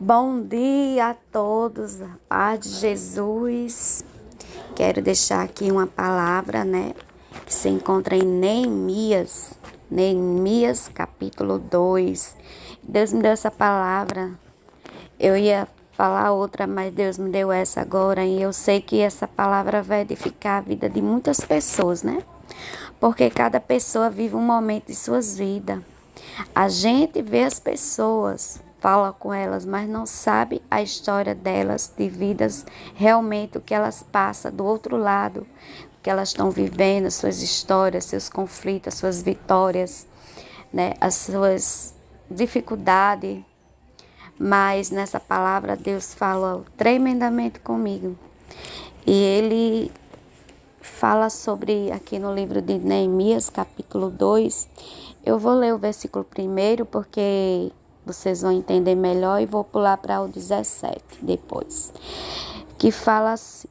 Bom dia a todos, a paz de Jesus. Quero deixar aqui uma palavra, que se encontra em Neemias capítulo 2. Deus me deu essa palavra. Eu ia falar outra, mas Deus me deu essa agora e eu sei que essa palavra vai edificar a vida de muitas pessoas, Porque cada pessoa vive um momento de suas vidas. A gente vê as pessoas, fala com elas, mas não sabe a história delas, de vidas, realmente o que elas passam do outro lado, o que elas estão vivendo, suas histórias, seus conflitos, suas vitórias, as suas dificuldades. Mas nessa palavra Deus fala tremendamente comigo. E Ele fala sobre, aqui no livro de Neemias, capítulo 2, eu vou ler o versículo primeiro, porque vocês vão entender melhor, e vou pular para o 17 depois, que fala assim: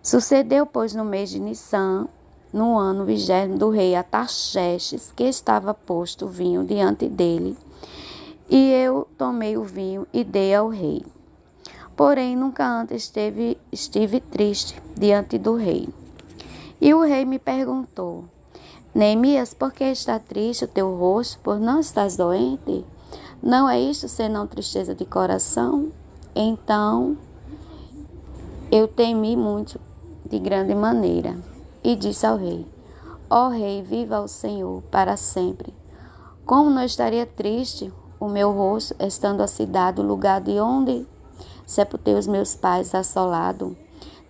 Sucedeu, pois, no mês de Nissan, no ano 20º do rei Artaxerxes, que estava posto o vinho diante dele, e eu tomei o vinho e dei ao rei. Porém, nunca antes estive triste diante do rei. E o rei me perguntou: Neemias, por que está triste o teu rosto? Por não estás doente? Não é isto senão tristeza de coração? Então eu temi muito, de grande maneira, e disse ao rei: Ó rei, viva o Senhor para sempre. Como não estaria triste o meu rosto, estando a cidade, o lugar de onde sepultei os meus pais, assolado,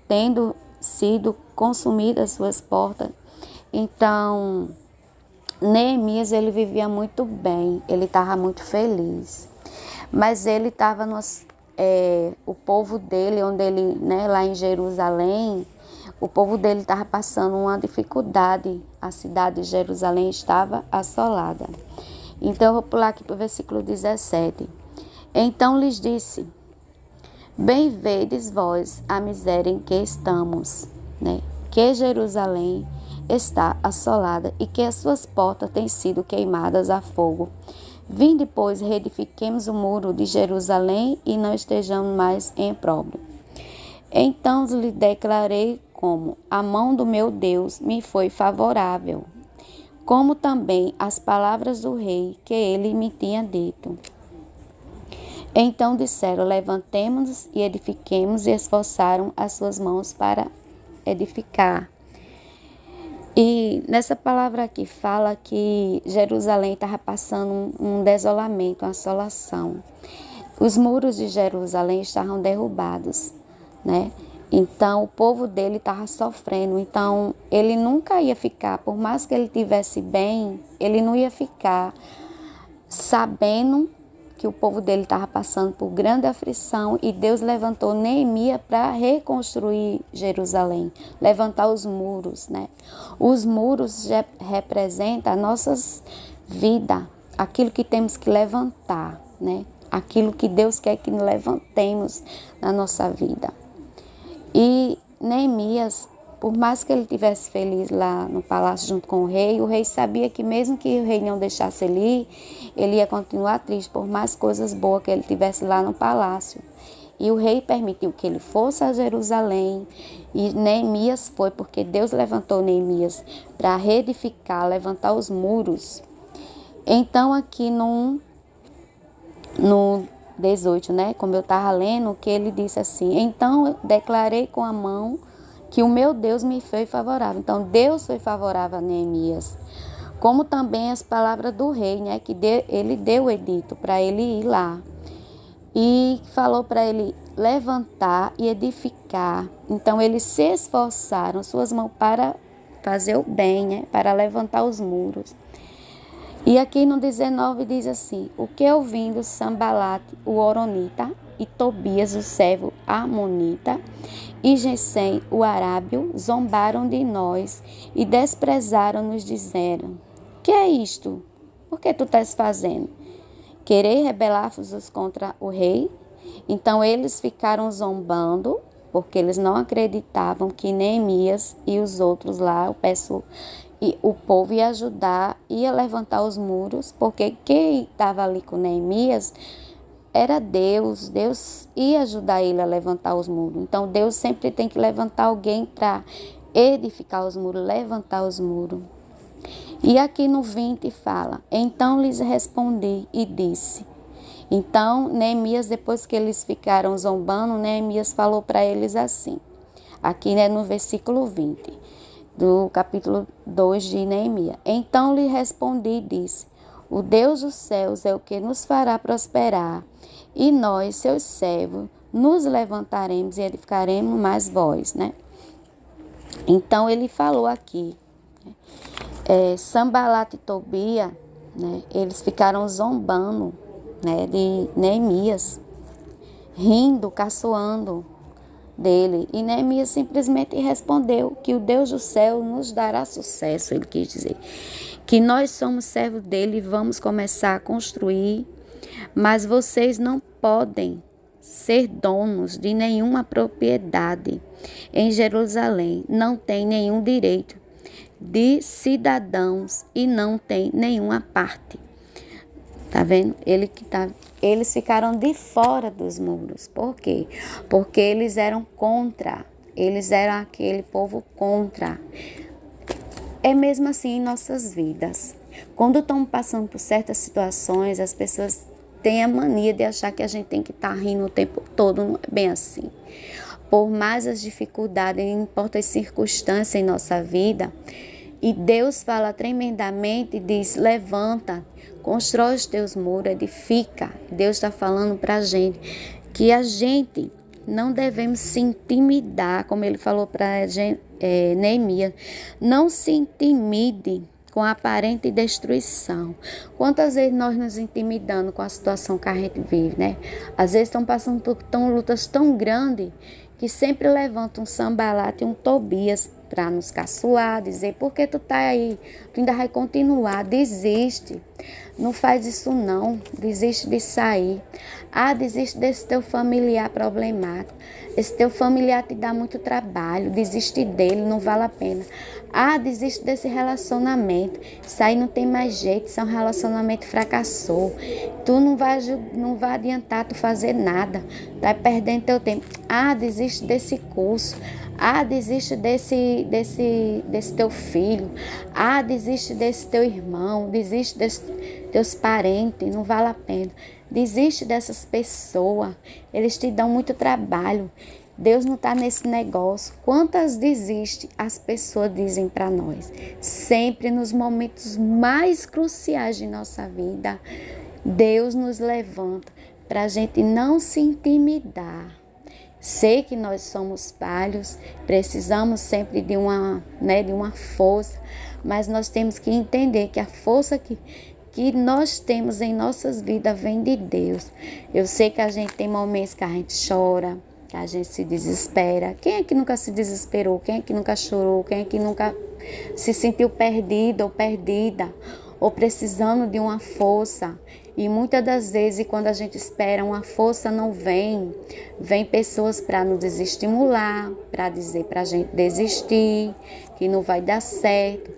tendo sido consumidas suas portas? Então, Neemias, ele vivia muito bem, ele estava muito feliz, mas ele estava o povo dele, onde ele, lá em Jerusalém, o povo dele estava passando uma dificuldade, a cidade de Jerusalém estava assolada. Então, eu vou pular aqui para o versículo 17. Então lhes disse: Bem vedes vós a miséria em que estamos, que Jerusalém está assolada e que as suas portas têm sido queimadas a fogo. Vinde, pois, reedifiquemos o muro de Jerusalém e não estejamos mais em opróbrio. Então lhe declarei como a mão do meu Deus me foi favorável, como também as palavras do rei que ele me tinha dito. Então disseram: Levantemo-nos e edifiquemos, e esforçaram as suas mãos para edificar. E nessa palavra aqui fala que Jerusalém estava passando um desolamento, uma assolação. Os muros de Jerusalém estavam derrubados, Então o povo dele estava sofrendo. Então ele nunca ia ficar, por mais que ele estivesse bem, ele não ia ficar sabendo que o povo dele estava passando por grande aflição, e Deus levantou Neemias para reconstruir Jerusalém, levantar os muros, Os muros representam as nossas vidas, aquilo que temos que levantar, Aquilo que Deus quer que levantemos na nossa vida. E Neemias, por mais que ele estivesse feliz lá no palácio junto com o rei sabia que mesmo que o rei não deixasse ele ir, ele ia continuar triste por mais coisas boas que ele tivesse lá no palácio. E o rei permitiu que ele fosse a Jerusalém, e Neemias foi, porque Deus levantou Neemias para reedificar, levantar os muros. Então aqui no 18, como eu estava lendo, que ele disse assim: Então eu declarei com a mão que o meu Deus me foi favorável. Então Deus foi favorável a Neemias. Como também as palavras do rei, que ele deu o edito para ele ir lá. E falou para ele levantar e edificar. Então eles se esforçaram, suas mãos, para fazer o bem, para levantar os muros. E aqui no 19 diz assim: O que ouvindo Sambalate, o Horonita, e Tobias, o servo Amonita, e Gesem, o arábio, zombaram de nós e desprezaram-nos, dizendo: Que é isto? Por que tu estás fazendo? Querer rebelar-vos contra o rei? Então eles ficaram zombando, porque eles não acreditavam que Neemias e os outros lá, o povo ia ajudar, ia levantar os muros, porque quem estava ali com Neemias era Deus. Deus ia ajudar ele a levantar os muros. Então Deus sempre tem que levantar alguém para edificar os muros, levantar os muros. E aqui no 20 fala: então lhes respondi e disse. Então Neemias, depois que eles ficaram zombando, Neemias falou para eles assim. Aqui no versículo 20 do capítulo 2 de Neemias. Então lhe respondi e disse: o Deus dos céus é o que nos fará prosperar, e nós, seus servos, nos levantaremos e edificaremos mais vós, né? Então ele falou aqui, Sanbalat e Tobia, né? Eles ficaram zombando, né, de Neemias, rindo, caçoando dele. E Neemias simplesmente respondeu que o Deus do céu nos dará sucesso. Ele quis dizer que nós somos servos dele e vamos começar a construir, mas vocês não podem ser donos de nenhuma propriedade em Jerusalém, não tem nenhum direito de cidadãos e não tem nenhuma parte. Tá vendo? Eles ficaram de fora dos muros. Por quê? Porque eles eram contra. Eles eram aquele povo contra. É mesmo assim em nossas vidas. Quando estamos passando por certas situações, as pessoas têm a mania de achar que a gente tem que estar rindo o tempo todo. Não é bem assim. Por mais as dificuldades, não importa as circunstâncias em nossa vida, e Deus fala tremendamente e diz: levanta, constrói os teus muros, edifica. Deus está falando para a gente que a gente não devemos se intimidar, como ele falou para Neemias. Não se intimide com a aparente destruição. Quantas vezes nós nos intimidamos com a situação que a gente vive, né? Às vezes estão passando por lutas tão grandes que sempre levantam um Sanbalat e um Tobias para nos caçoar, dizer: por que tu tá aí? Tu ainda vai continuar? Desiste. Não faz isso não. Desiste de sair. Desiste desse teu familiar problemático. Esse teu familiar te dá muito trabalho. Desiste dele, não vale a pena. Desiste desse relacionamento. Isso aí não tem mais jeito. Isso é um relacionamento fracassou. Tu não vai adiantar tu fazer nada. Tá perdendo teu tempo. Desiste desse curso. Desiste desse teu filho. Desiste desse teu irmão. Desiste desses teus parentes. Não vale a pena. Desiste dessas pessoas. Eles te dão muito trabalho. Deus não está nesse negócio. Quantas desiste as pessoas dizem para nós? Sempre nos momentos mais cruciais de nossa vida, Deus nos levanta para a gente não se intimidar. Sei que nós somos falhos, precisamos sempre de uma força, mas nós temos que entender que a força que nós temos em nossas vidas vem de Deus. Eu sei que a gente tem momentos que a gente chora, que a gente se desespera. Quem é que nunca se desesperou? Quem é que nunca chorou? Quem é que nunca se sentiu perdido ou perdida? Ou precisando de uma força? E muitas das vezes, quando a gente espera, uma força não vem. Vem pessoas para nos desestimular, para dizer para a gente desistir, que não vai dar certo,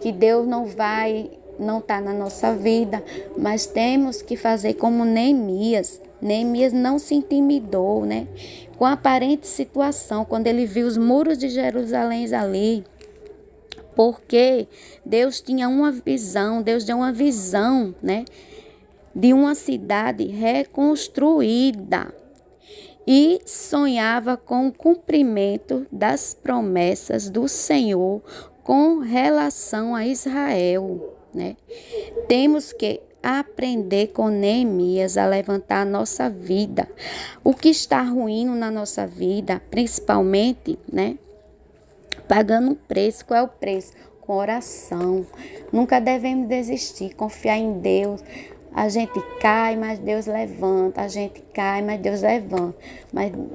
que Deus não está na nossa vida. Mas temos que fazer como Neemias. Neemias não se intimidou, né? Com a aparente situação, quando ele viu os muros de Jerusalém ali, porque Deus tinha uma visão, Deus deu uma visão, né, de uma cidade reconstruída e sonhava com o cumprimento das promessas do Senhor com relação a Israel, né? Temos que aprender com Neemias a levantar a nossa vida. O que está ruindo na nossa vida, principalmente, né? Pagando um preço. Qual é o preço? Com oração. Nunca devemos desistir, confiar em Deus. A gente cai, mas Deus levanta. A gente cai, mas Deus levanta.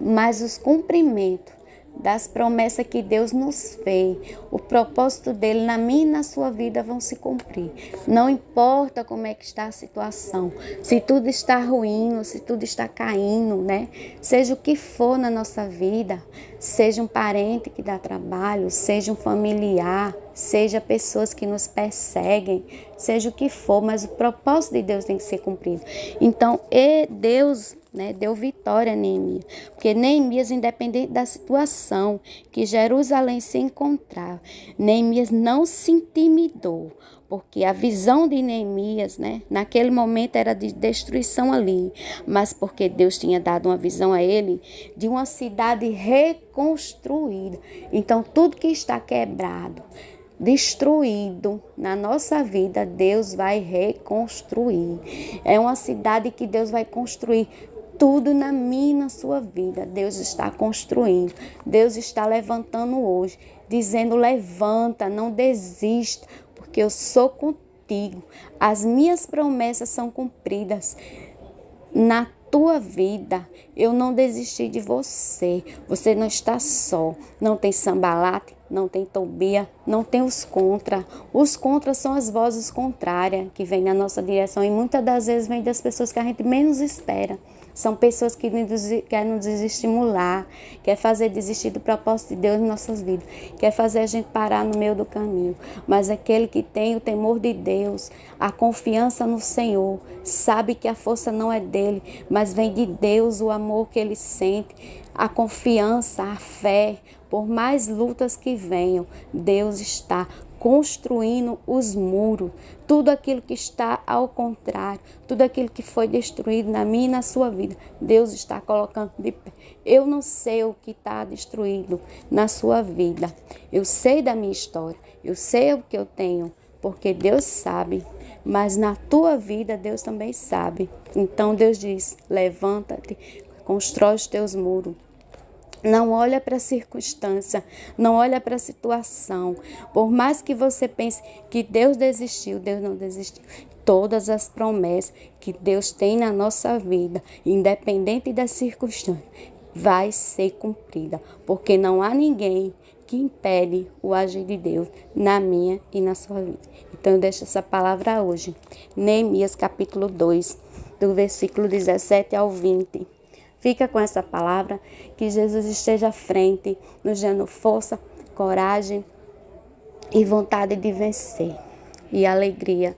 Mas os cumprimentos das promessas que Deus nos fez, o propósito dele na minha e na sua vida vão se cumprir. Não importa como é que está a situação, se tudo está ruim, se tudo está caindo, né? Seja o que for na nossa vida, seja um parente que dá trabalho, seja um familiar, seja pessoas que nos perseguem, seja o que for, mas o propósito de Deus tem que ser cumprido. Então, Deus, deu vitória a Neemias, porque Neemias, independente da situação que Jerusalém se encontrava, Neemias não se intimidou, porque a visão de Neemias, naquele momento era de destruição ali, mas porque Deus tinha dado uma visão a ele de uma cidade reconstruída. Então, tudo que está quebrado, destruído na nossa vida, Deus vai reconstruir. É uma cidade que Deus vai construir. Tudo na minha e na sua vida, Deus está construindo. Deus está levantando hoje, dizendo: levanta, não desista, porque eu sou contigo. As minhas promessas são cumpridas na tua vida. Eu não desisti de você. Você não está só. Não tem Sambalate, não tem Tobia, não tem os contra. Os contra são as vozes contrárias que vêm na nossa direção e muitas das vezes vêm das pessoas que a gente menos espera. São pessoas que querem nos desestimular, quer fazer desistir do propósito de Deus em nossas vidas, quer fazer a gente parar no meio do caminho. Mas aquele que tem o temor de Deus, a confiança no Senhor, sabe que a força não é dele, mas vem de Deus, o amor que ele sente, a confiança, a fé. Por mais lutas que venham, Deus está construindo os muros, tudo aquilo que está ao contrário, tudo aquilo que foi destruído na minha e na sua vida, Deus está colocando de pé. Eu não sei o que está destruído na sua vida, eu sei da minha história, eu sei o que eu tenho, porque Deus sabe, mas na tua vida Deus também sabe. Então Deus diz: levanta-te, constrói os teus muros. Não olha para a circunstância, não olha para a situação. Por mais que você pense que Deus desistiu, Deus não desistiu. Todas as promessas que Deus tem na nossa vida, independente das circunstâncias, vai ser cumprida. Porque não há ninguém que impede o agir de Deus na minha e na sua vida. Então eu deixo essa palavra hoje. Neemias capítulo 2, do versículo 17 ao 20. Fica com essa palavra, que Jesus esteja à frente, nos dando força, coragem e vontade de vencer. E alegria.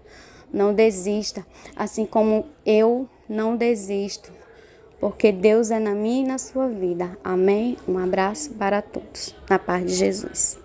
Não desista, assim como eu não desisto, porque Deus é na minha e na sua vida. Amém? Um abraço para todos. Na paz de Jesus.